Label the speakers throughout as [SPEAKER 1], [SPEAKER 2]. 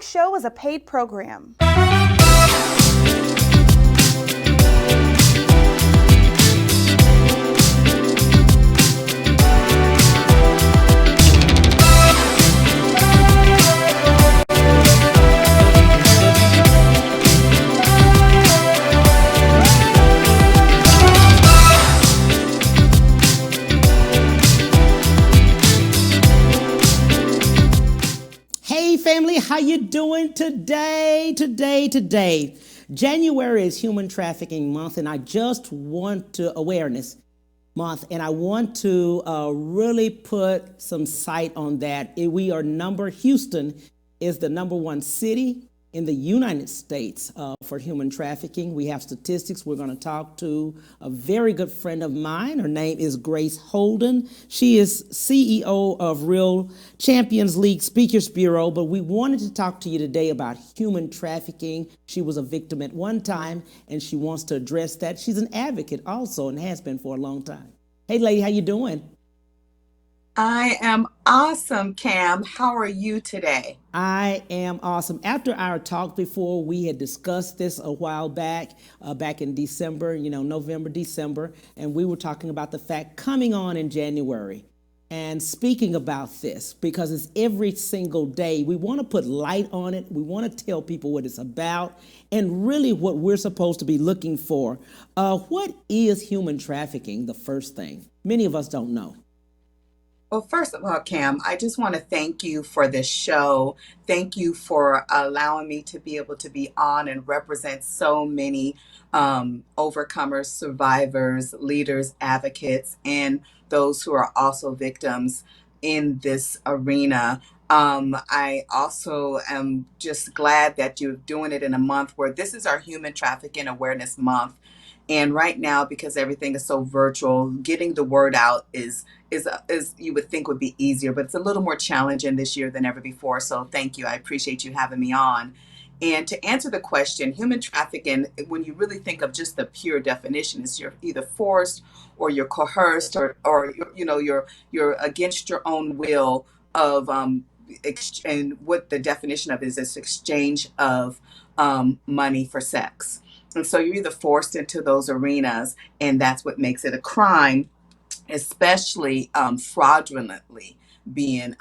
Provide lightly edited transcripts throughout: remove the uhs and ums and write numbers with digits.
[SPEAKER 1] show is a paid program.
[SPEAKER 2] Hey family, how you doing today? January is Human Trafficking Month, and I just want to awareness month, and I want to really put some sight on that. Houston is the number one city in the United States for human trafficking. We have statistics. We're going to talk to a very good friend of mine. Her name is Grace Holden. She is CEO of Real Champions League Speakers Bureau, but we wanted to talk to you today about human trafficking. She was a victim at one time, and she wants to address that. She's an advocate also and has been for a long time. Hey, lady, how you doing?
[SPEAKER 3] I am awesome, Cam. How are you today?
[SPEAKER 2] I am awesome. After our talk before, we had discussed this a while back, back in December, November, December, and we were talking about the fact coming on in January and speaking about this because it's every single day. We want to put light on it. We want to tell people what it's about and really what we're supposed to be looking for. What is human trafficking? The first thing. Many of us don't know.
[SPEAKER 3] Well, first of all, Cam, I just want to thank you for this show. Thank you for allowing me to be able to be on and represent so many overcomers, survivors, leaders, advocates, and those who are also victims in this arena. I also am just glad that you're doing it in a month where this is our Human Trafficking Awareness Month. And right now, because everything is so virtual, getting the word out is you would think would be easier, but it's a little more challenging this year than ever before. So thank you. I appreciate you having me on. And to answer the question, human trafficking, when you really think of just the pure definition, is you're either forced or you're coerced or you're against your own will of and what the definition of is this exchange of money for sex. And so you're either forced into those arenas, and that's what makes it a crime, especially fraudulently being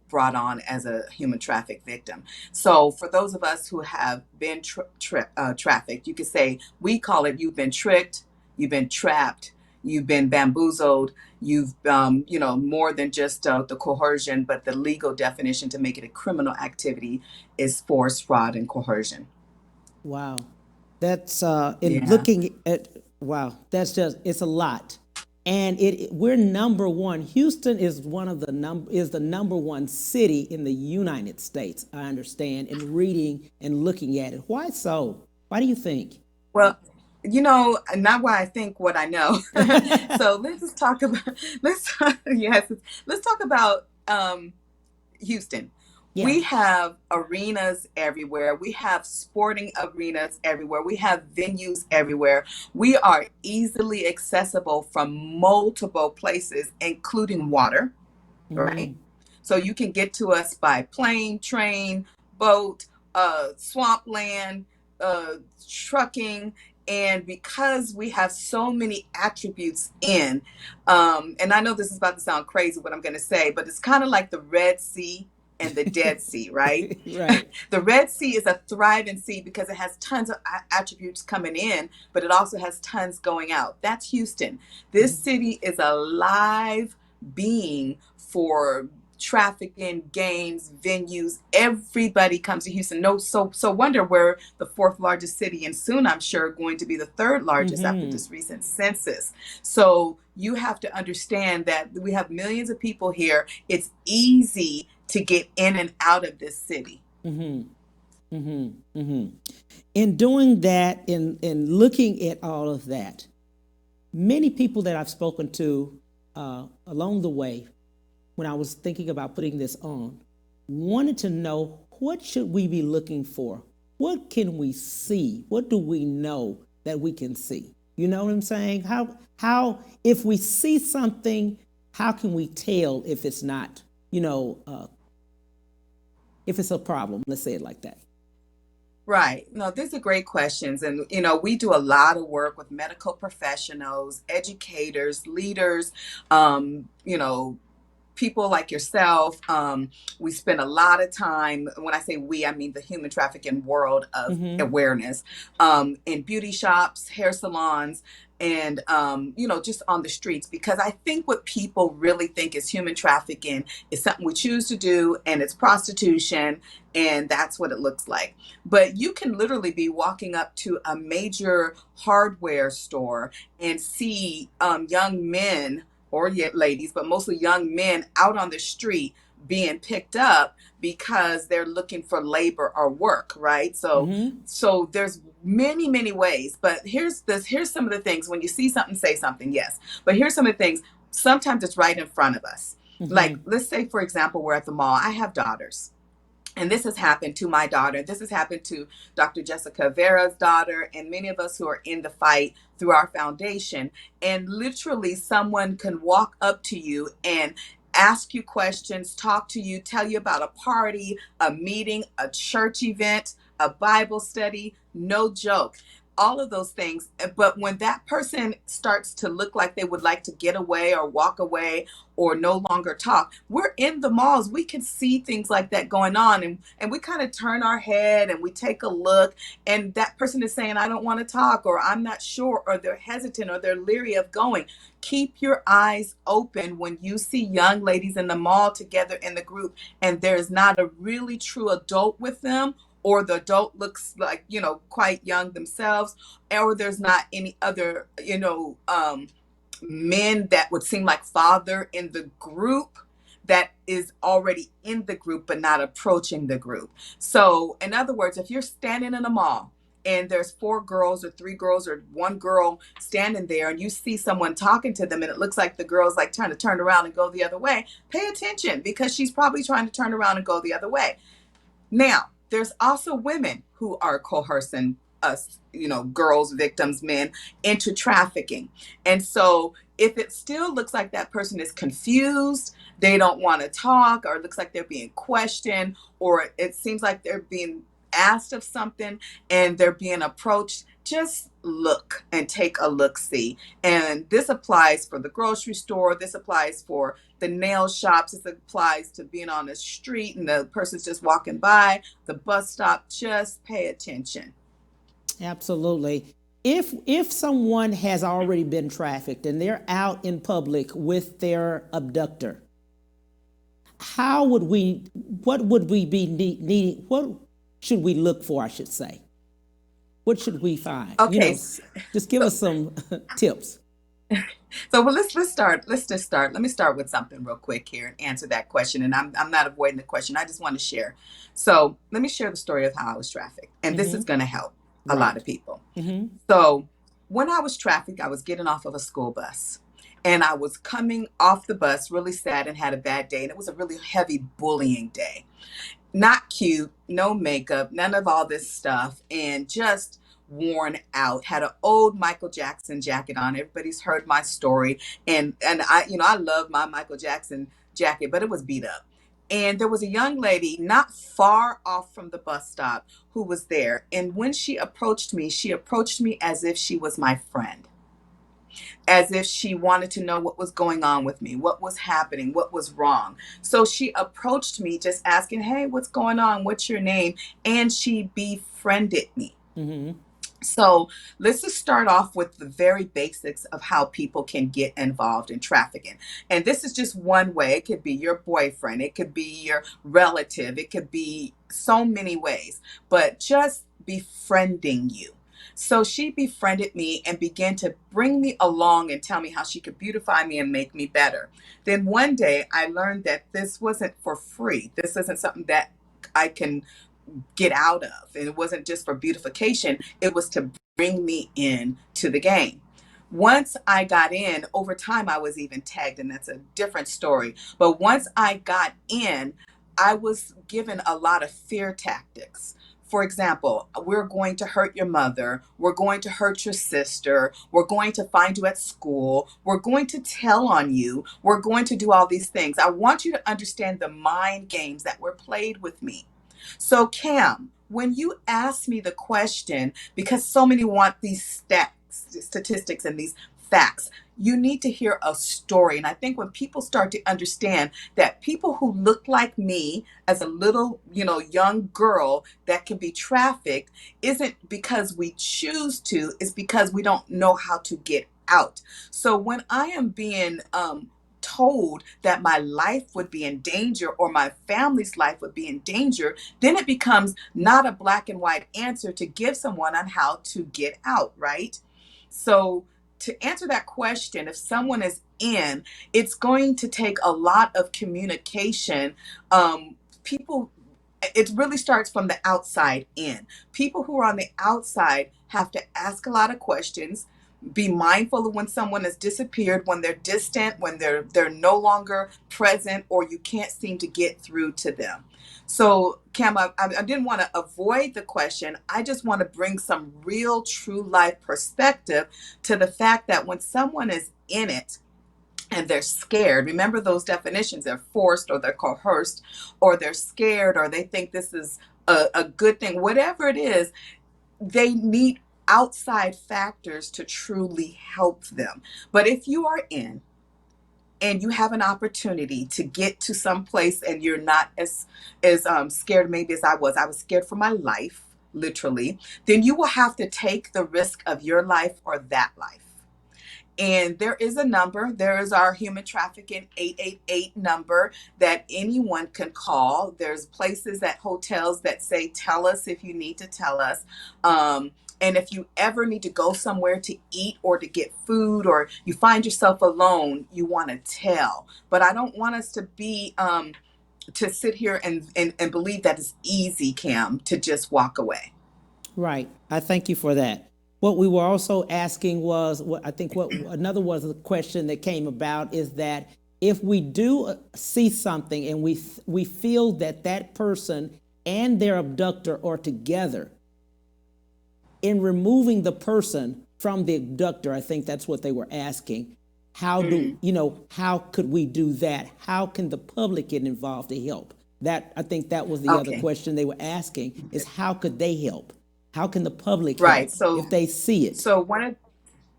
[SPEAKER 3] brought on as a human traffic victim. So for those of us who have been trafficked, you could say we call it you've been tricked, you've been trapped, you've been bamboozled, you've more than just the coercion, but the legal definition to make it a criminal activity is force, fraud, and coercion.
[SPEAKER 2] Wow. That's in
[SPEAKER 3] Yeah.
[SPEAKER 2] looking at wow, that's just it's a lot. And we're number one. Houston is the number one city in the United States, I understand, in reading and looking at it. Why so? Why do you think?
[SPEAKER 3] Well, not why I think, what I know. So let's just talk about yes, let's talk about Houston.
[SPEAKER 2] Yeah.
[SPEAKER 3] We have arenas everywhere. We have sporting arenas everywhere. We have venues everywhere. We are easily accessible from multiple places, including water, right?
[SPEAKER 2] Hmm.
[SPEAKER 3] So you can get to us by plane, train, boat, swampland, uh, trucking. And because we have so many attributes and I know this is about to sound crazy what I'm going to say, but it's kind of like the Red Sea and the Dead Sea, right?
[SPEAKER 2] Right.
[SPEAKER 3] The Red Sea is a thriving sea because it has tons of attributes coming in, but it also has tons going out. That's Houston. This city is a live being for trafficking, games, venues. Everybody comes to Houston. No, so wonder we're the fourth largest city, and soon I'm sure going to be the third largest after
[SPEAKER 2] Hmm.
[SPEAKER 3] this recent census. So you have to understand that we have millions of people here. It's easy to get in and out of this city.
[SPEAKER 2] Hmm. Hmm. Hmm. In doing that, in looking at all of that, many people that I've spoken to along the way, when I was thinking about putting this on, wanted to know what should we be looking for? What can we see? What do we know that we can see? You know what I'm saying? How if we see something, how can we tell if it's not, if it's a problem? Let's say it like that.
[SPEAKER 3] Right. No, these are great questions. And, we do a lot of work with medical professionals, educators, leaders, people like yourself. We spend a lot of time, when I say we, I mean the human trafficking world of awareness, in beauty shops, hair salons, and, just on the streets, because I think what people really think is human trafficking is something we choose to do, and it's prostitution, and that's what it looks like. But you can literally be walking up to a major hardware store and see young men or yet ladies, but mostly young men out on the street being picked up because they're looking for labor or work, right? So there's many ways, but here's some of the things. When you see something, say something, yes. But here's some of the things. Sometimes it's right in front of us. Like, let's say, for example, we're at the mall. I have daughters. And this has happened to my daughter. This has happened to Dr. Jessica Vera's daughter, and many of us who are in the fight through our foundation. And literally, someone can walk up to you and ask you questions, talk to you, tell you about a party, a meeting, a church event, a Bible study. No joke. All of those things. But when that person starts to look like they would like to get away or walk away or no longer talk, we're in the malls. We can see things like that going on. And we kind of turn our head and we take a look. And that person is saying, I don't want to talk, or I'm not sure, or they're hesitant, or they're leery of going. Keep your eyes open when you see young ladies in the mall together in the group and there's not a really true adult with them, or the adult looks like, quite young themselves, or there's not any other, men that would seem like father in the group that is already in the group but not approaching the group. So, in other words, if you're standing in a mall and there's 4 girls or 3 girls or 1 girl standing there and you see someone talking to them and it looks like the girl's like trying to turn around and go the other way, pay attention, because she's probably trying to turn around and go the other way. Now, there's also women who are coercing us, girls, victims, men, into trafficking. And so if it still looks like that person is confused, they don't want to talk, or it looks like they're being questioned, or it seems like they're being asked of something and they're being approached, just look and take a look-see. And this applies for the grocery store. This applies for the nail shops. This applies to being on the street and the person's just walking by, the bus stop. Just pay attention.
[SPEAKER 2] Absolutely. If someone has already been trafficked and they're out in public with their abductor, what would we be needing? What should we look for, I should say? What should we find?
[SPEAKER 3] Okay.
[SPEAKER 2] Just give us some tips.
[SPEAKER 3] So let's start. Let's just start. Let me start with something real quick here and answer that question. And I'm not avoiding the question. I just want to share. So let me share the story of how I was trafficked. And this is going to help a lot of people. So when I was trafficked, I was getting off of a school bus. And I was coming off the bus really sad and had a bad day. And it was a really heavy bullying day. Not cute, no makeup, none of all this stuff, and just worn out. Had an old Michael Jackson jacket on. Everybody's heard my story, and I love my Michael Jackson jacket, but it was beat up. And there was a young lady not far off from the bus stop who was there, and when she approached me as if she was my friend. As if she wanted to know what was going on with me, what was happening, what was wrong. So she approached me just asking, hey, what's going on? What's your name? And she befriended me. So let's just start off with the very basics of how people can get involved in trafficking. And this is just one way. It could be your boyfriend. It could be your relative. It could be so many ways, but just befriending you. So she befriended me and began to bring me along and tell me how she could beautify me and make me better. Then one day I learned that this wasn't for free. This isn't something that I can get out of. And it wasn't just for beautification. It was to bring me in to the game. Once I got in, over time I was even tagged, and that's a different story. But once I got in, I was given a lot of fear tactics. For example, we're going to hurt your mother. We're going to hurt your sister. We're going to find you at school. We're going to tell on you. We're going to do all these things. I want you to understand the mind games that were played with me. So, Cam, when you ask me the question, because so many want these statistics and these facts, you need to hear a story. And I think when people start to understand that people who look like me as a little, young girl that can be trafficked isn't because we choose to, it's because we don't know how to get out. So when I am being told that my life would be in danger or my family's life would be in danger, then it becomes not a black and white answer to give someone on how to get out, right? So, to answer that question, if someone is in, it's going to take a lot of communication. People, it really starts from the outside in. People who are on the outside have to ask a lot of questions, be mindful of when someone has disappeared, when they're distant, when they're no longer present, or you can't seem to get through to them. So, Cam, I didn't want to avoid the question. I just want to bring some real, true life perspective to the fact that when someone is in it and they're scared, remember those definitions, they're forced or they're coerced or they're scared or they think this is a good thing, whatever it is, they need outside factors to truly help them. But if you are in and you have an opportunity to get to some place and you're not as scared maybe as I was scared for my life, literally, then you will have to take the risk of your life or that life. And there is a number. There is our human trafficking 888 number that anyone can call. There's places at hotels that say, tell us if you need to tell us. And if you ever need to go somewhere to eat or to get food or you find yourself alone, you want to tell. But I don't want us to be to sit here and believe that it's easy, Cam, to just walk away.
[SPEAKER 2] Right. I thank you for that. What we were also asking was, what I think what another was a question that came about is that if we do see something and we feel that that person and their abductor are together, in removing the person from the abductor, I think that's what they were asking. How how could we do that? How can the public get involved to help? That, I think that was the other question they were asking, is how could they help? How can the public
[SPEAKER 3] Right.
[SPEAKER 2] help
[SPEAKER 3] So
[SPEAKER 2] if they see it?
[SPEAKER 3] so one of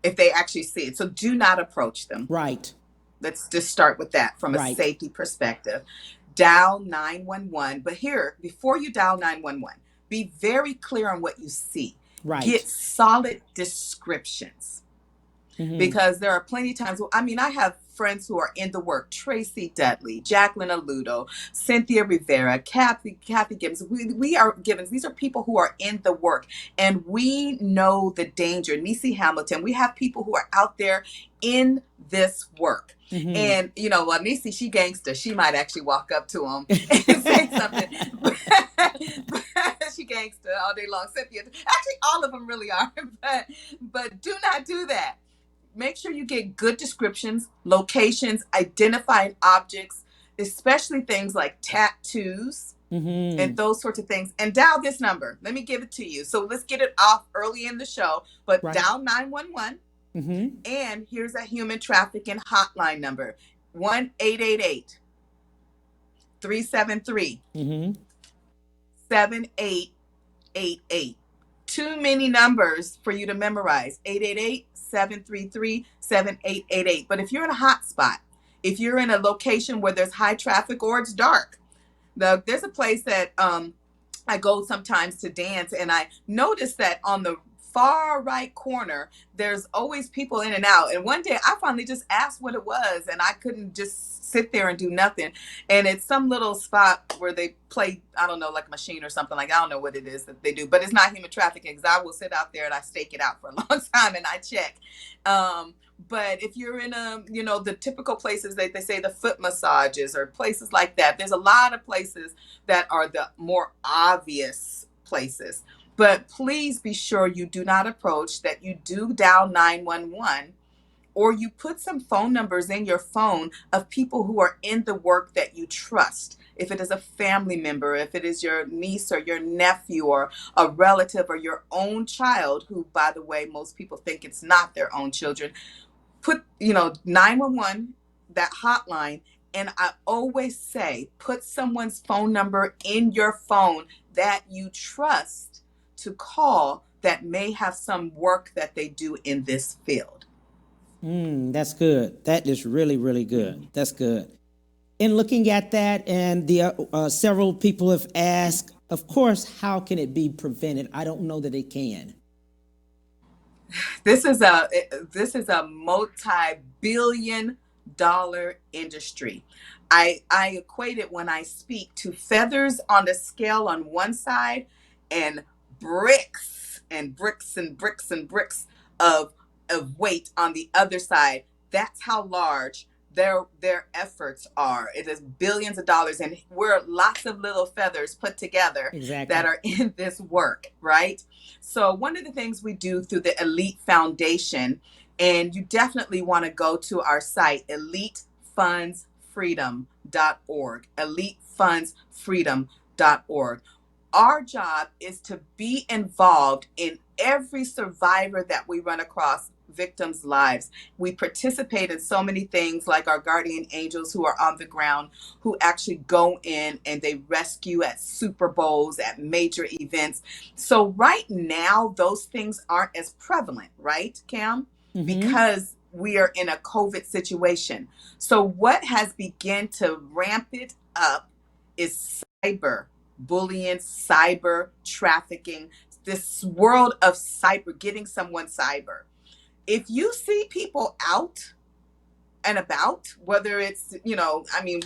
[SPEAKER 3] if they actually see it. So do not approach them.
[SPEAKER 2] Right,
[SPEAKER 3] Let's just start with that from a
[SPEAKER 2] right,
[SPEAKER 3] safety perspective. Dial 911. But here, before you dial 911, be very clear on what you see.
[SPEAKER 2] right.
[SPEAKER 3] Get solid descriptions because there are plenty of times. I mean, I have friends who are in the work: Tracy Dudley, Jacqueline Aludo, Cynthia Rivera, Kathy Gibbons. We are Gibbons. These are people who are in the work, and we know the danger. Niecy Hamilton. We have people who are out there in this work. And Niecy, she gangster. She might actually walk up to him and say something. She gangster all day long. Cynthia, actually, all of them really are. But do not do that. Make sure you get good descriptions, locations, identifying objects, especially things like tattoos and those sorts of things. And dial this number. Let me give it to you. So let's get it off early in the show. But
[SPEAKER 2] Right.
[SPEAKER 3] dial 911. And here's a human trafficking hotline number: 1-888 373 7888. Too many numbers for you to memorize. 888-733-7888. But if you're in a hot spot, if you're in a location where there's high traffic or it's dark, there's a place that I go sometimes to dance, and I noticed that on the far right corner, there's always people in and out. And one day I finally just asked what it was, and I couldn't just sit there and do nothing. And it's some little spot where they play, I don't know, like a machine or something. Like, I don't know what it is that they do, but it's not human trafficking, because I will sit out there and I stake it out for a long time and I check. But if you're in the typical places that they say, the foot massages or places like that, there's a lot of places that are the more obvious places. But please be sure you do not approach, that you do dial 911, or you put some phone numbers in your phone of people who are in the work that you trust. If it is a family member, if it is your niece or your nephew or a relative or your own child, who, by the way, most people think it's not their own children, put 911, that hotline, And I always say, put someone's phone number in your phone that you trust to call that may have some work that they do in this field.
[SPEAKER 2] That's good. That is really, really good. That's good. In looking at that, and the several people have asked, of course, how can it be prevented? I don't know that it can.
[SPEAKER 3] This is a multi-billion-dollar industry. I equate it when I speak to feathers on the scale on one side and bricks and bricks and bricks and bricks of weight on the other side. That's how large their efforts are. It is billions of dollars, and we're lots of little feathers put together that are in this work, right? So one of the things we do through the Elite Foundation, and you definitely want to go to our site, elitefundsfreedom.org, elitefundsfreedom.org. Our job is to be involved in every survivor that we run across, victims' lives. We participate in so many things, like our guardian angels who are on the ground, who actually go in and they rescue at Super Bowls, at major events. So right now, those things aren't as prevalent, right, Cam? Because we are in a COVID situation. So what has begun to ramp it up is cyber bullying, cyber trafficking, this world of cyber, getting someone cyber. If you see people out and about, whether it's, we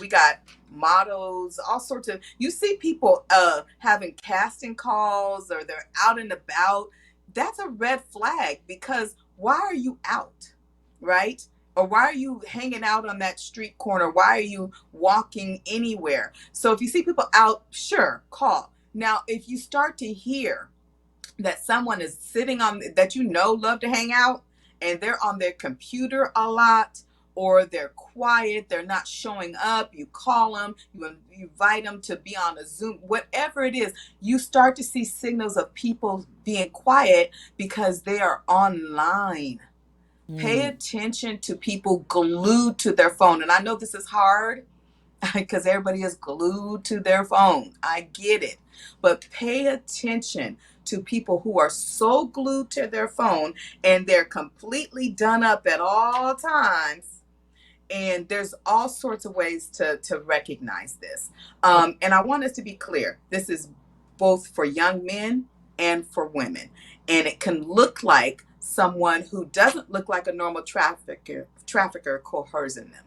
[SPEAKER 3] got models, all sorts of, you see people having casting calls, or they're out and about, that's a red flag, because why are you out, right? Or why are you hanging out on that street corner? Why are you walking anywhere? So if you see people out, sure, call. Now, if you start to hear that someone is sitting on, that love to hang out, and they're on their computer a lot, or they're quiet, they're not showing up, you call them, you invite them to be on a Zoom, whatever it is, you start to see signals of people being quiet because they are online. Pay attention to people glued to their phone. And I know this is hard because everybody is glued to their phone. I get it. But pay attention to people who are so glued to their phone and they're completely done up at all times. And there's all sorts of ways to recognize this. And I want us to be clear. This is both for young men and for women. And it can look like someone who doesn't look like a normal trafficker coercing them,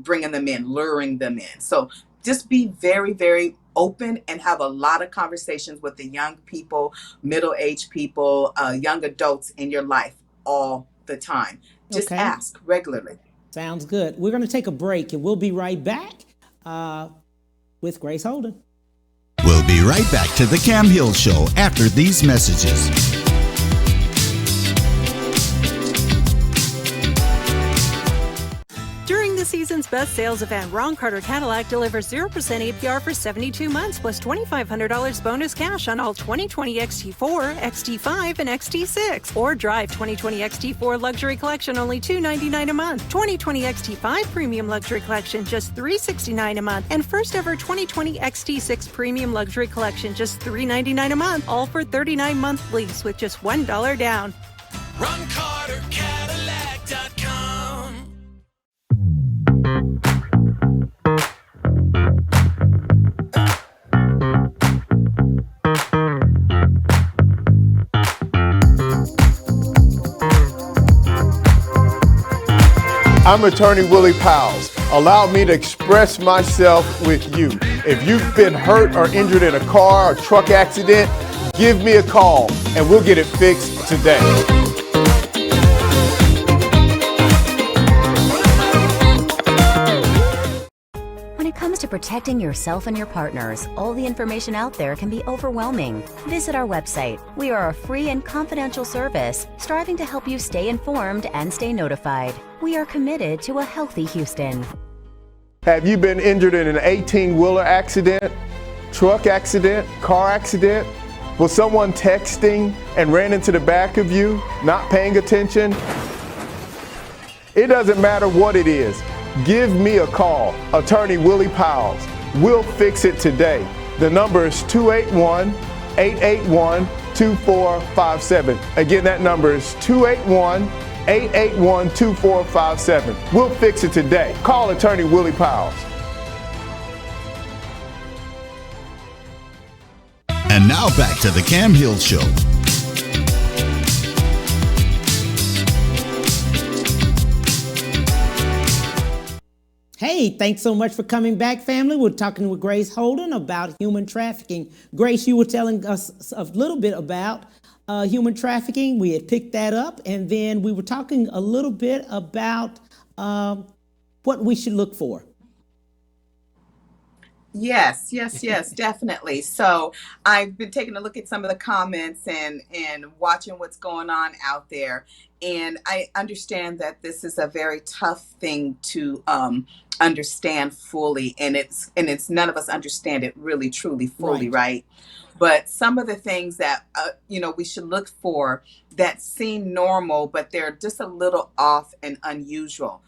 [SPEAKER 3] bringing them in, luring them in. So just be very, very open and have a lot of conversations with the young people, middle-aged people, young adults in your life all the time. Just ask regularly.
[SPEAKER 2] Sounds good. We're going to take a break, and we'll be right back with Grace Holden.
[SPEAKER 4] We'll be right back to the Cam Hill Show after these messages.
[SPEAKER 5] During the season's best sales event, Ron Carter Cadillac delivers 0% APR for 72 months plus $2,500 bonus cash on all 2020 XT4, XT5, and XT6. Or drive 2020 XT4 Luxury Collection only $299 a month. 2020 XT5 Premium Luxury Collection just $369 a month. And first ever 2020 XT6 Premium Luxury Collection just $399 a month. All for 39-month lease with just $1 down.
[SPEAKER 6] RonCarterCadillac.com.
[SPEAKER 7] I'm attorney Willie Powles. Allow me to express myself with you. If you've been hurt or injured in a car or truck accident, give me a call and we'll get it fixed today.
[SPEAKER 8] When it comes to protecting yourself and your partners, all the information out there can be overwhelming. Visit our website. We are a free and confidential service striving to help you stay informed and stay notified. We are committed to a healthy Houston.
[SPEAKER 7] Have you been injured in an 18-wheeler accident, truck accident, car accident? Was someone texting and ran into the back of you, not paying attention? It doesn't matter what it is. give me a call. Attorney Willie Powles. We'll fix it today. The number is 281-881-2457. Again, that number is 281-881-2457. We'll fix it today. Call Attorney Willie Powles.
[SPEAKER 4] And now back to the Cam Hill Show.
[SPEAKER 2] Hey, thanks so much for coming back, family. We're talking with Grace Holden about human trafficking. Grace, you were telling us a little bit about human trafficking. We had picked that up, and then we were talking a little bit about what we should look for.
[SPEAKER 3] Yes, definitely. So I've been taking a look at some of the comments and watching what's going on out there. And I understand that this is a very tough thing to understand fully. And it's none of us understand it really, truly, fully, right? But some of the things that, we should look for that seem normal, but they're just a little off and unusual.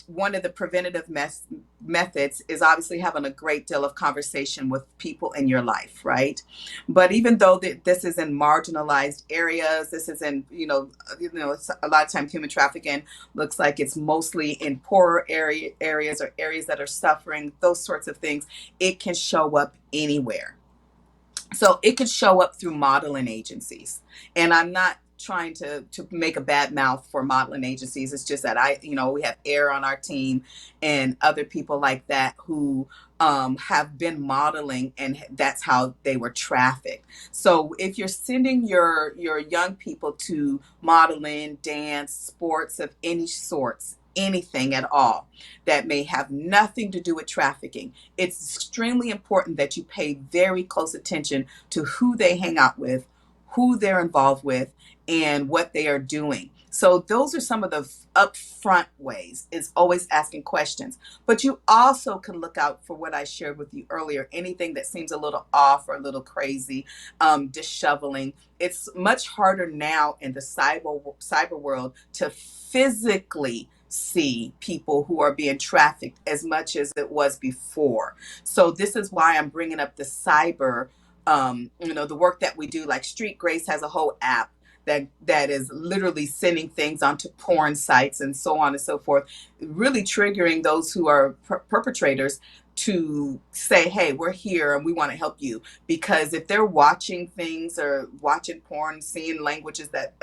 [SPEAKER 3] One of the preventative methods is obviously having a great deal of conversation with people in your life, right? But even though this is in marginalized areas, this is in, it's a lot of times human trafficking looks like it's mostly in poorer areas or areas that are suffering, those sorts of things. It can show up anywhere. So it could show up through modeling agencies. And I'm not trying to make a bad mouth for modeling agencies. It's just that we have Air on our team and other people like that who have been modeling, and that's how they were trafficked. So if you're sending your young people to modeling, dance, sports of any sorts, anything at all that may have nothing to do with trafficking, it's extremely important that you pay very close attention to who they hang out with, who they're involved with, and what they are doing. So those are some of the upfront ways, is always asking questions. But you also can look out for what I shared with you earlier, anything that seems a little off or a little crazy, disheveling. It's much harder now in the cyber world to physically see people who are being trafficked as much as it was before. So this is why I'm bringing up the cyber, the work that we do. Like Street Grace has a whole app that is literally sending things onto porn sites and so on and so forth, really triggering those who are perpetrators to say, hey, we're here and we want to help you. Because if they're watching things or watching porn, seeing languages that,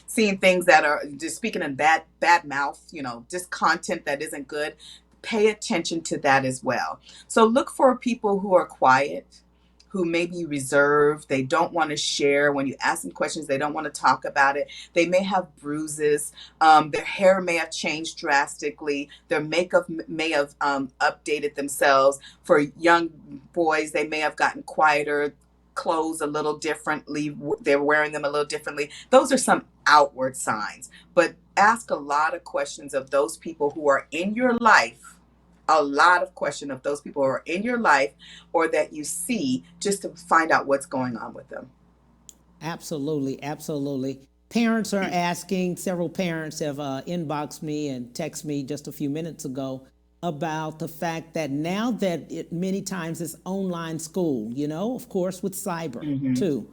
[SPEAKER 3] seeing things that are just speaking in bad mouth, just content that isn't good, pay attention to that as well. So look for people who are quiet, who may be reserved. They don't want to share. When you ask them questions, they don't want to talk about it. They may have bruises. Their hair may have changed drastically. Their makeup may have updated themselves. For young boys, they may have gotten quieter, clothes a little differently. They're wearing them a little differently. Those are some outward signs. But ask a lot of questions of those people who are in your life, a lot of questions of those people who are in your life or that you see, just to find out what's going on with them.
[SPEAKER 2] Absolutely. Parents are asking, several parents have inboxed me and texted me just a few minutes ago about the fact that now that many times it's online school, of course with cyber too.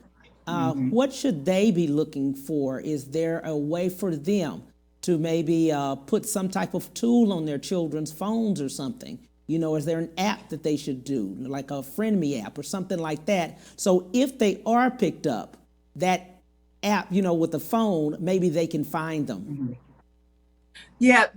[SPEAKER 2] What should they be looking for? Is there a way for them to maybe put some type of tool on their children's phones or something? Is there an app that they should do, like a Friend Me app or something like that? So if they are picked up, that app, with the phone, maybe they can find them.
[SPEAKER 3] Yeah,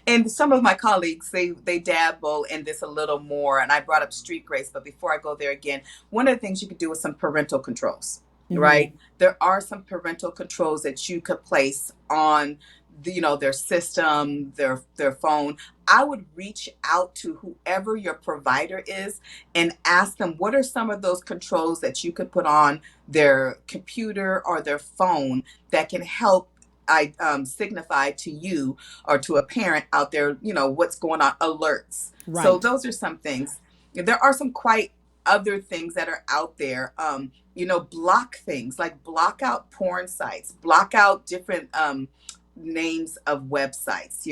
[SPEAKER 3] and some of my colleagues, they dabble in this a little more. And I brought up Street Grace, but before I go there again, one of the things you could do is some parental controls. Right? There are some parental controls that you could place on their system, their phone. I would reach out to whoever your provider is and ask them, what are some of those controls that you could put on their computer or their phone that can help signify to you or to a parent out there, what's going on, alerts. Right. So those are some things. There are some quite other things that are out there. Block things, like block out porn sites, block out different names of websites,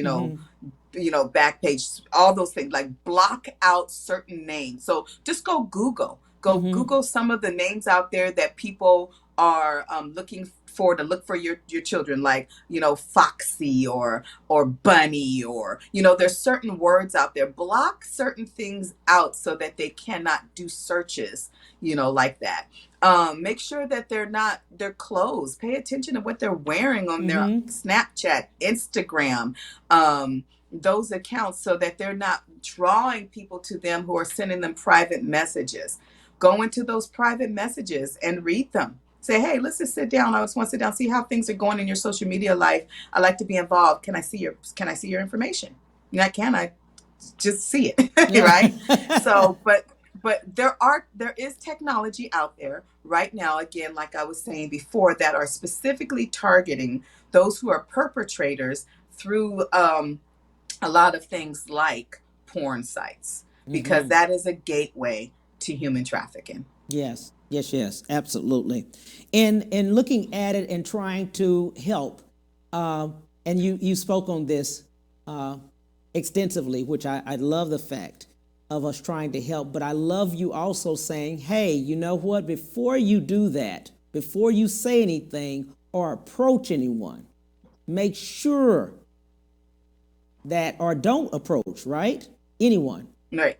[SPEAKER 3] back page, all those things, like block out certain names. So just go Google some of the names out there that people are looking for, to look for your children, like, Foxy or Bunny, or, there's certain words out there. Block certain things out so that they cannot do searches, like that. Make sure that their clothes, pay attention to what they're wearing on their Snapchat, Instagram, those accounts, so that they're not drawing people to them who are sending them private messages. Go into those private messages and read them. Say, hey, let's just sit down. I just want to sit down, see how things are going in your social media life. I like to be involved. Can I see your information? Now, can I just see it? Right? So, but there is technology out there right now, again, like I was saying before, that are specifically targeting those who are perpetrators through a lot of things like porn sites, because that is a gateway to human trafficking.
[SPEAKER 2] Yes, absolutely. And looking at it and trying to help, and you spoke on this extensively, which I love the fact of us trying to help, but I love you also saying, hey, you know what, before you do that, before you say anything or approach anyone, make sure that, or don't approach, right? Anyone.
[SPEAKER 3] Right.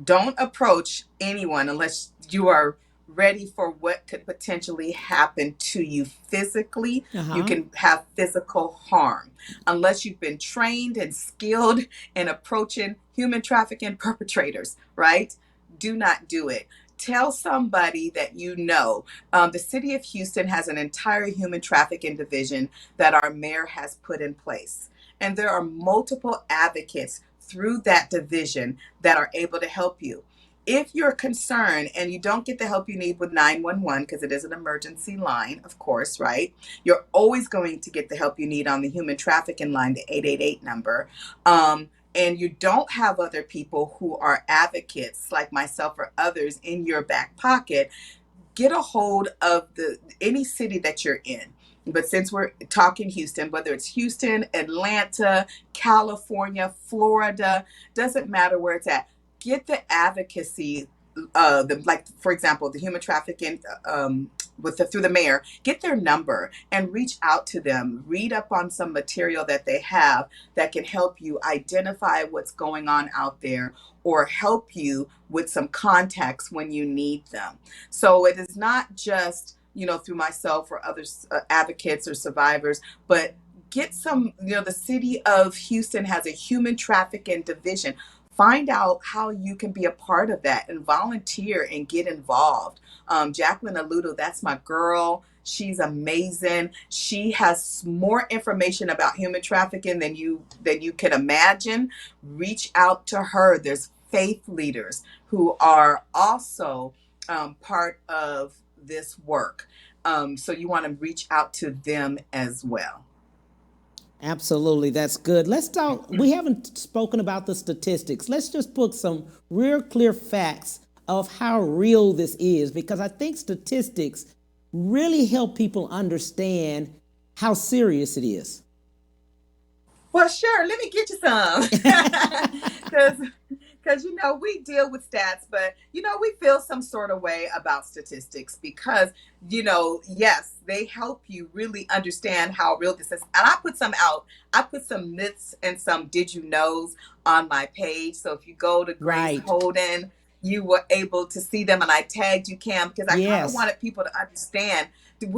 [SPEAKER 3] Don't approach anyone unless you are ready for what could potentially happen to you physically. You can have physical harm. Unless you've been trained and skilled in approaching human trafficking perpetrators, right? Do not do it. Tell somebody that you know. The city of Houston has an entire human trafficking division that our mayor has put in place. And there are multiple advocates through that division that are able to help you. If you're concerned and you don't get the help you need with 911, because it is an emergency line, of course, right? You're always going to get the help you need on the human trafficking line, the 888 number. And you don't have other people who are advocates like myself or others in your back pocket, get a hold of any city that you're in. But since we're talking Houston, whether it's Houston, Atlanta, California, Florida, doesn't matter where it's at, get the advocacy, like, for example, the human trafficking through the mayor, get their number and reach out to them. Read up on some material that they have that can help you identify what's going on out there, or help you with some contacts when you need them. So it is not just through myself or other advocates or survivors, but get some, the city of Houston has a human trafficking division. Find out how you can be a part of that and volunteer and get involved. Jacqueline Aludo, that's my girl. She's amazing. She has more information about human trafficking than you can imagine. Reach out to her. There's faith leaders who are also part of this work. So you want to reach out to them as well.
[SPEAKER 2] Absolutely, that's good. Let's talk, we haven't spoken about the statistics. Let's just put some real clear facts of how real this is, because I think statistics really help people understand how serious it is.
[SPEAKER 3] Well, sure, let me get you some. Because, we deal with stats, but, we feel some sort of way about statistics because, yes, they help you really understand how real this is. And I put some out. I put some myths and some did you knows on my page. So if you go to Grace Holden, you were able to see them, and I tagged you, Cam, because I kind of wanted people to understand.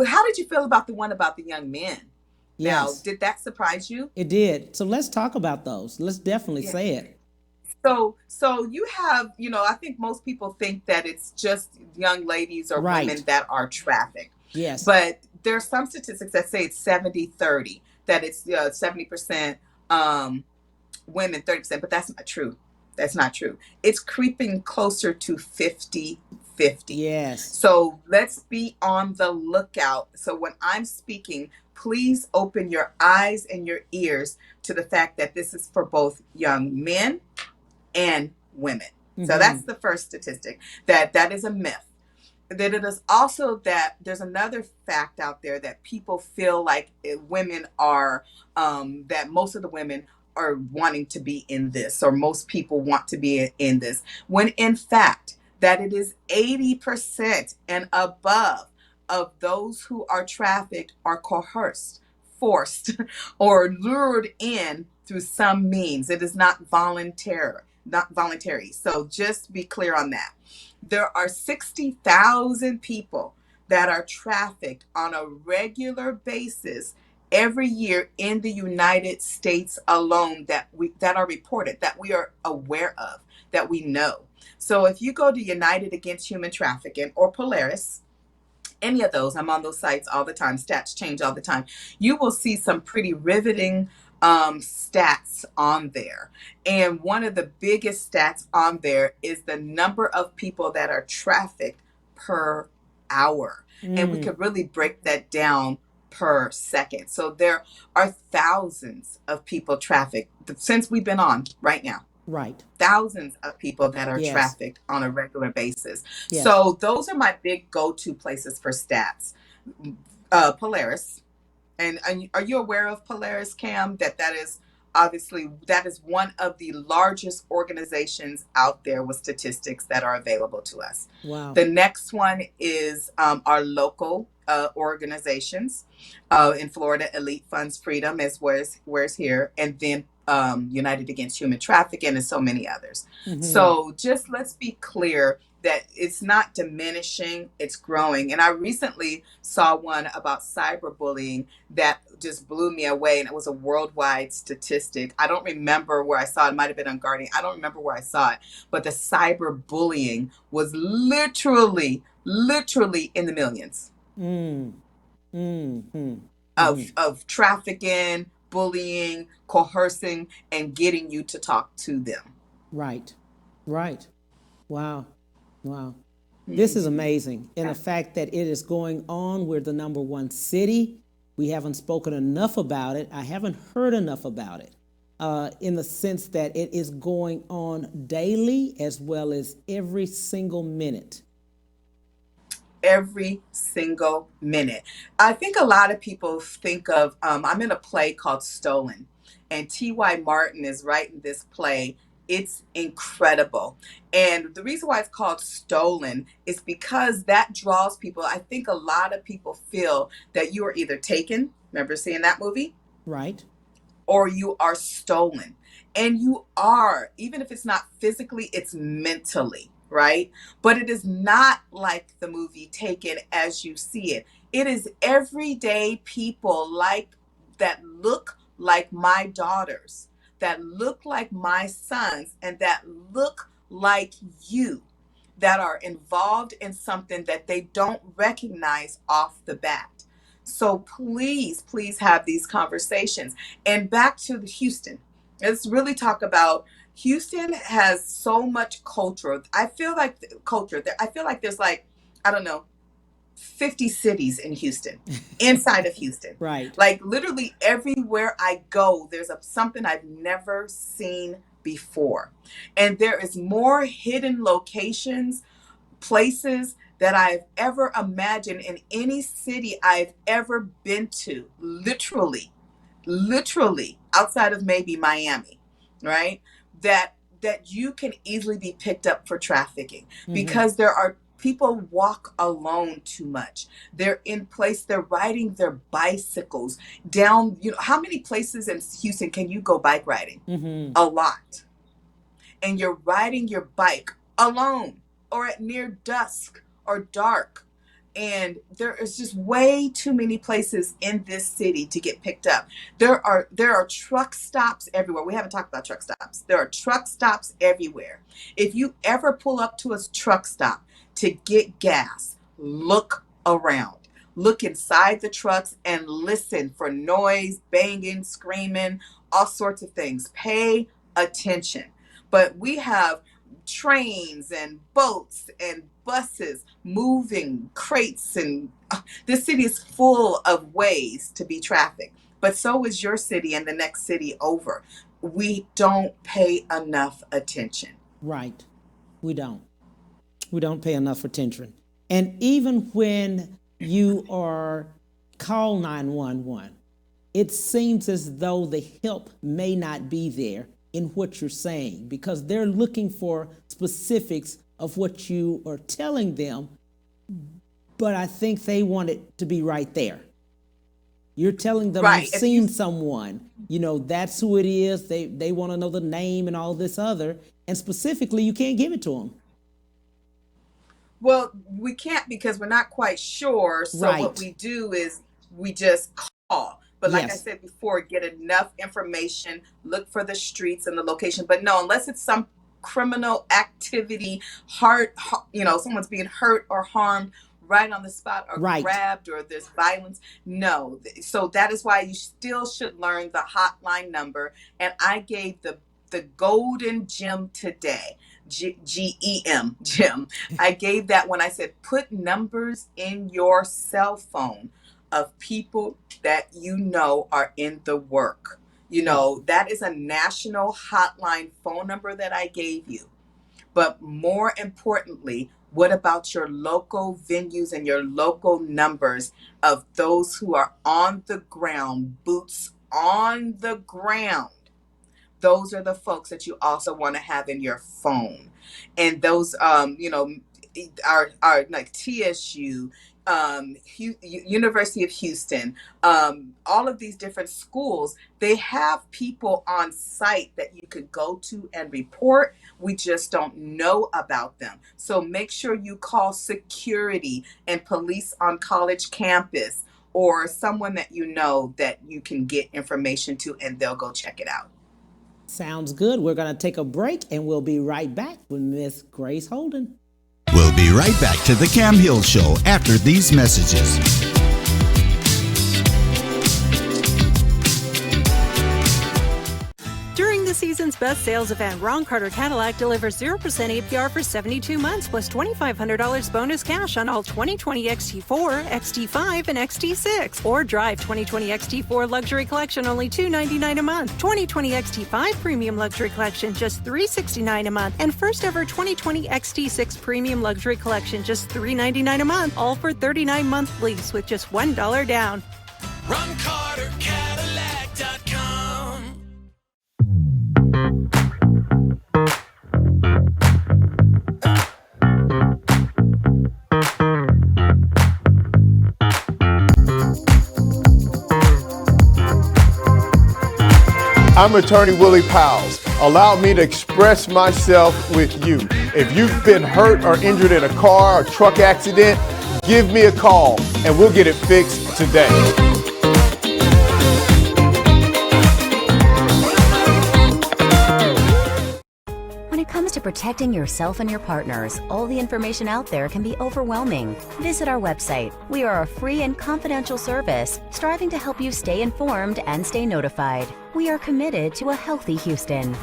[SPEAKER 3] How did you feel about the one about the young men? Now, did that surprise you?
[SPEAKER 2] It did. So let's talk about those. Let's definitely say it.
[SPEAKER 3] So you have, I think most people think that it's just young ladies or women that are trafficked.
[SPEAKER 2] Yes.
[SPEAKER 3] But there's some statistics that say it's 70-30, that it's 70% women, 30%, but that's not true. That's not true. It's creeping closer to 50-50.
[SPEAKER 2] Yes.
[SPEAKER 3] So let's be on the lookout. So when I'm speaking, please open your eyes and your ears to the fact that this is for both young men and women. So that's the first statistic, that is a myth. That it is also that there's another fact out there that people feel like women are, that most of the women are wanting to be in this, or most people want to be in this, when in fact that it is 80% and above of those who are trafficked are coerced, forced, or lured in through some means. It is not voluntary, not voluntary. So just be clear on that. There are 60,000 people that are trafficked on a regular basis every year in the United States alone, that are reported, that we are aware of, that we know. So if you go to United Against Human Trafficking or Polaris, any of those, I'm on those sites all the time, stats change all the time, you will see some pretty riveting stats on there. And one of the biggest stats on there is the number of people that are trafficked per hour. And we could really break that down per second. So there are thousands of people trafficked since we've been on right now.
[SPEAKER 2] Right.
[SPEAKER 3] Thousands of people that are
[SPEAKER 2] Yes.
[SPEAKER 3] trafficked on a regular basis.
[SPEAKER 2] Yes.
[SPEAKER 3] So those are my big go-to places for stats. Polaris. And are you aware of Polaris, Cam? That is obviously, that is one of the largest organizations out there with statistics that are available to us.
[SPEAKER 2] Wow.
[SPEAKER 3] The next one is our local organizations. In Florida, Elite Funds Freedom is where's here, and then United Against Human Trafficking, and so many others. So just let's be clear that it's not diminishing, it's growing. And I recently saw one about cyberbullying that just blew me away, and it was a worldwide statistic. I don't remember where I saw it. It might have been on Guardian. I don't remember where I saw it, but the cyberbullying was literally in the millions of trafficking, bullying, coercing, and getting you to talk to them.
[SPEAKER 2] Right. Right. Wow. Wow. This is amazing. And the fact that it is going on, we're the number one city. We haven't spoken enough about it. I haven't heard enough about it, in the sense that it is going on daily as well as every single minute.
[SPEAKER 3] Every single minute. I think a lot of people think of, I'm in a play called Stolen, and T.Y. Martin is writing this play. It's incredible. And the reason why it's called Stolen is because that draws people. I think a lot of people feel that you are either taken, remember seeing that movie?
[SPEAKER 2] Right.
[SPEAKER 3] Or you are stolen. And you are, even if it's not physically, it's mentally, right? But it is not like the movie Taken as you see it. It is everyday people like that look like my daughters, that look like my sons, and that look like you, that are involved in something that they don't recognize off the bat. So please, please have these conversations. And back to Houston. Let's really talk about Houston has so much culture. I feel like there's like, I don't know, 50 cities in Houston, inside of Houston.
[SPEAKER 2] Right.
[SPEAKER 3] Like literally everywhere I go, there's something I've never seen before. And there is more hidden locations, places that I've ever imagined in any city I've ever been to, literally outside of maybe Miami, right? That you can easily be picked up for trafficking because there are people walk alone too much. They're in place, they're riding their bicycles down, how many places in Houston can you go bike riding? A lot. And you're riding your bike alone or at near dusk or dark. And there is just way too many places in this city to get picked up. There are truck stops everywhere. We haven't talked about truck stops. There are truck stops everywhere. If you ever pull up to a truck stop to get gas, look around. Look inside the trucks and listen for noise, banging, screaming, all sorts of things. Pay attention. But we have trains and boats and buses moving crates, and this city is full of ways to be trafficked. But so is your city and the next city over. We don't pay enough attention.
[SPEAKER 2] Right. We don't. We don't pay enough attention. And even when you are call 911, it seems as though the help may not be there in what you're saying because they're looking for specifics of what you are telling them, but I think they want it to be right there. You're telling them
[SPEAKER 3] Right.
[SPEAKER 2] you've seen someone, that's who it is. They want to know the name and all this other, and specifically, you can't give it to them.
[SPEAKER 3] Well, we can't because we're not quite sure. So
[SPEAKER 2] Right.
[SPEAKER 3] what we do is we just call. But like I
[SPEAKER 2] Yes.
[SPEAKER 3] said before, get enough information, look for the streets and the location. But no, unless it's some criminal activity, someone's being hurt or harmed right on the spot or
[SPEAKER 2] Right.
[SPEAKER 3] grabbed or there's violence. No. So that is why you still should learn the hotline number. And I gave the golden gem today. GEM, Jim. I gave that when I said put numbers in your cell phone of people that you know are in the work. That is a national hotline phone number that I gave you. But more importantly, what about your local venues and your local numbers of those who are on the ground, boots on the ground? Those are the folks that you also want to have in your phone. And those, are like TSU, University of Houston, all of these different schools, they have people on site that you could go to and report. We just don't know about them. So make sure you call security and police on college campus or someone that you know that you can get information to and they'll go check it out.
[SPEAKER 2] Sounds good. We're going to take a break and we'll be right back with Miss Grace Holden.
[SPEAKER 4] We'll be right back to the Cam Hill Show after these messages.
[SPEAKER 5] During the season's best sales event, Ron Carter Cadillac delivers 0% APR for 72 months plus $2,500 bonus cash on all 2020 XT4, XT5, and XT6. Or drive 2020 XT4 Luxury Collection only $299 a month. 2020 XT5 Premium Luxury Collection just $369 a month. And first ever 2020 XT6 Premium Luxury Collection just $399 a month. All for 39-month lease with just $1 down.
[SPEAKER 6] RonCarterCadillac.com.
[SPEAKER 7] I'm attorney Willie Powles. Allow me to express myself with you. If you've been hurt or injured in a car or truck accident, give me a call and we'll get it fixed today.
[SPEAKER 8] When it comes to protecting yourself and your partners, all the information out there can be overwhelming. Visit our website. We are a free and confidential service striving to help you stay informed and stay notified. We are committed to a healthy Houston.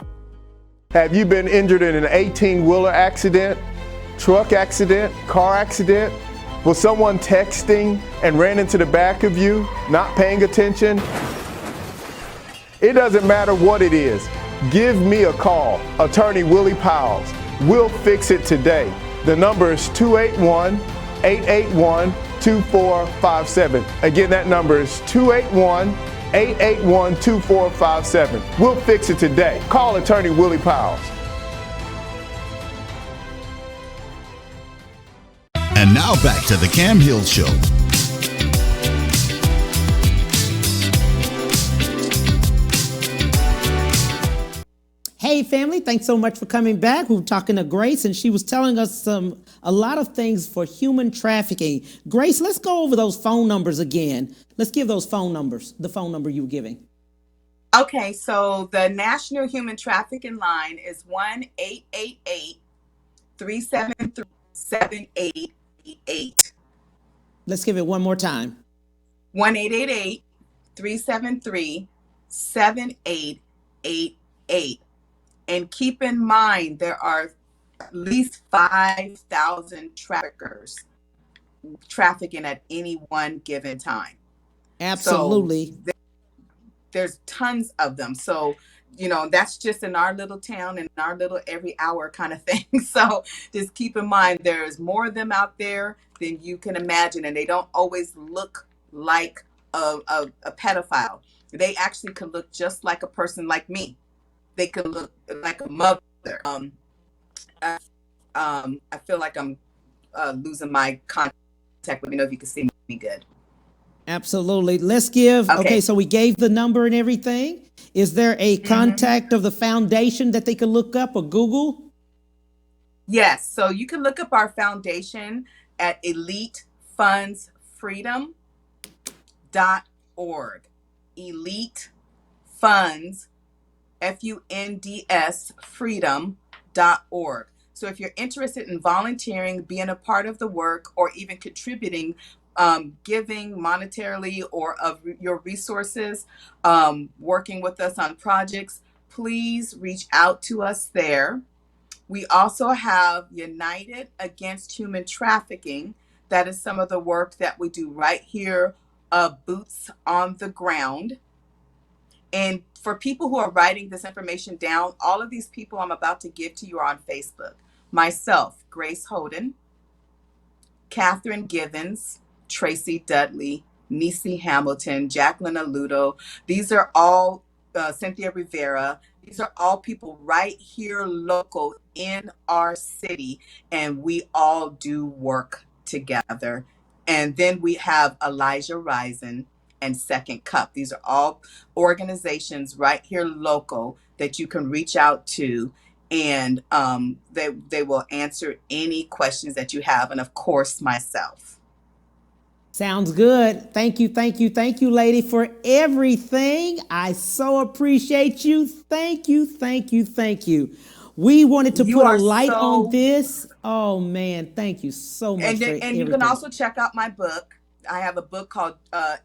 [SPEAKER 7] Have you been injured in an 18-wheeler accident, truck accident, car accident? Was someone texting and ran into the back of you, not paying attention? It doesn't matter what it is. Give me a call, attorney Willie Powles. We'll fix it today. The number is 281-881-2457. Again, that number is 281-881-2457. We'll fix it today. Call attorney Willie Powles.
[SPEAKER 4] And now back to the Cam Hill Show.
[SPEAKER 2] Hey family, thanks so much for coming back. We were talking to Grace and she was telling us a lot of things for human trafficking. Grace, let's go over those phone numbers again. Let's give those phone numbers, the phone number you were giving.
[SPEAKER 3] Okay, so the National Human Trafficking line is 1-888-373-7888.
[SPEAKER 2] Let's give it one more time.
[SPEAKER 3] 1-888-373-7888. And keep in mind, there are at least 5,000 traffickers trafficking at any one given time.
[SPEAKER 2] Absolutely.
[SPEAKER 3] So there's tons of them. So, that's just in our little town, in our little every hour kind of thing. So just keep in mind, there's more of them out there than you can imagine, and they don't always look like a pedophile. They actually can look just like a person like me. They could look like a mother. I, I feel like I'm losing my contact. Let me know if you can see me good.
[SPEAKER 2] Absolutely. Let's give, okay, so we gave the number and everything. Is there a contact of the foundation that they could look up or Google?
[SPEAKER 3] Yes, so you can look up our foundation at elitefundsfreedom.org. Elite Funds, FUNDS, freedom.org. So if you're interested in volunteering, being a part of the work, or even contributing, giving monetarily or of your resources, working with us on projects, please reach out to us there. We also have United Against Human Trafficking. That is some of the work that we do right here, boots on the ground. And for people who are writing this information down, all of these people I'm about to give to you are on Facebook. Myself, Grace Holden, Catherine Givens, Tracy Dudley, Nisi Hamilton, Jacqueline Aludo. These are all Cynthia Rivera. These are all people right here local in our city, and we all do work together. And then we have Elijah Risen and Second Cup. These are all organizations right here local that you can reach out to, and they will answer any questions that you have, and of course myself.
[SPEAKER 2] Sounds good. Thank you, lady, for everything. I so appreciate you. Thank you. We wanted to put a light on this. Oh man, thank you so much for everything.
[SPEAKER 3] And you can also check out my book. I have a book called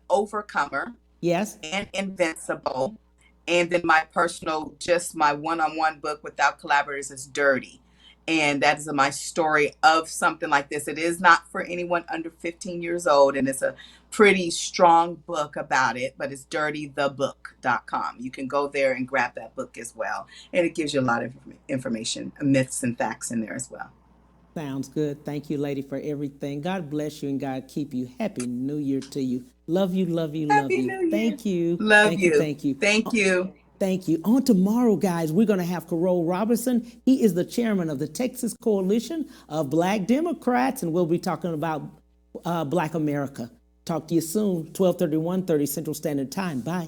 [SPEAKER 3] Overcomer.
[SPEAKER 2] Yes.
[SPEAKER 3] And Invincible. And then my personal, just my one-on-one book without collaborators is Dirty. And that is my story of something like this. It is not for anyone under 15 years old, and it's a pretty strong book about it, but it's dirtythebook.com. You can go there and grab that book as well. And it gives you a lot of information, myths and facts in there as well.
[SPEAKER 2] Sounds good. Thank you, lady, for everything. God bless you and God keep you. Happy New Year to you. Love you.
[SPEAKER 3] Happy New Year.
[SPEAKER 2] Thank you.
[SPEAKER 3] Love you.
[SPEAKER 2] Thank you.
[SPEAKER 3] Thank you.
[SPEAKER 2] On tomorrow, guys, we're going to have Carole Robertson. He is the chairman of the Texas Coalition of Black Democrats, and we'll be talking about Black America. Talk to you soon, 12:30, 1:30 Central Standard Time. Bye.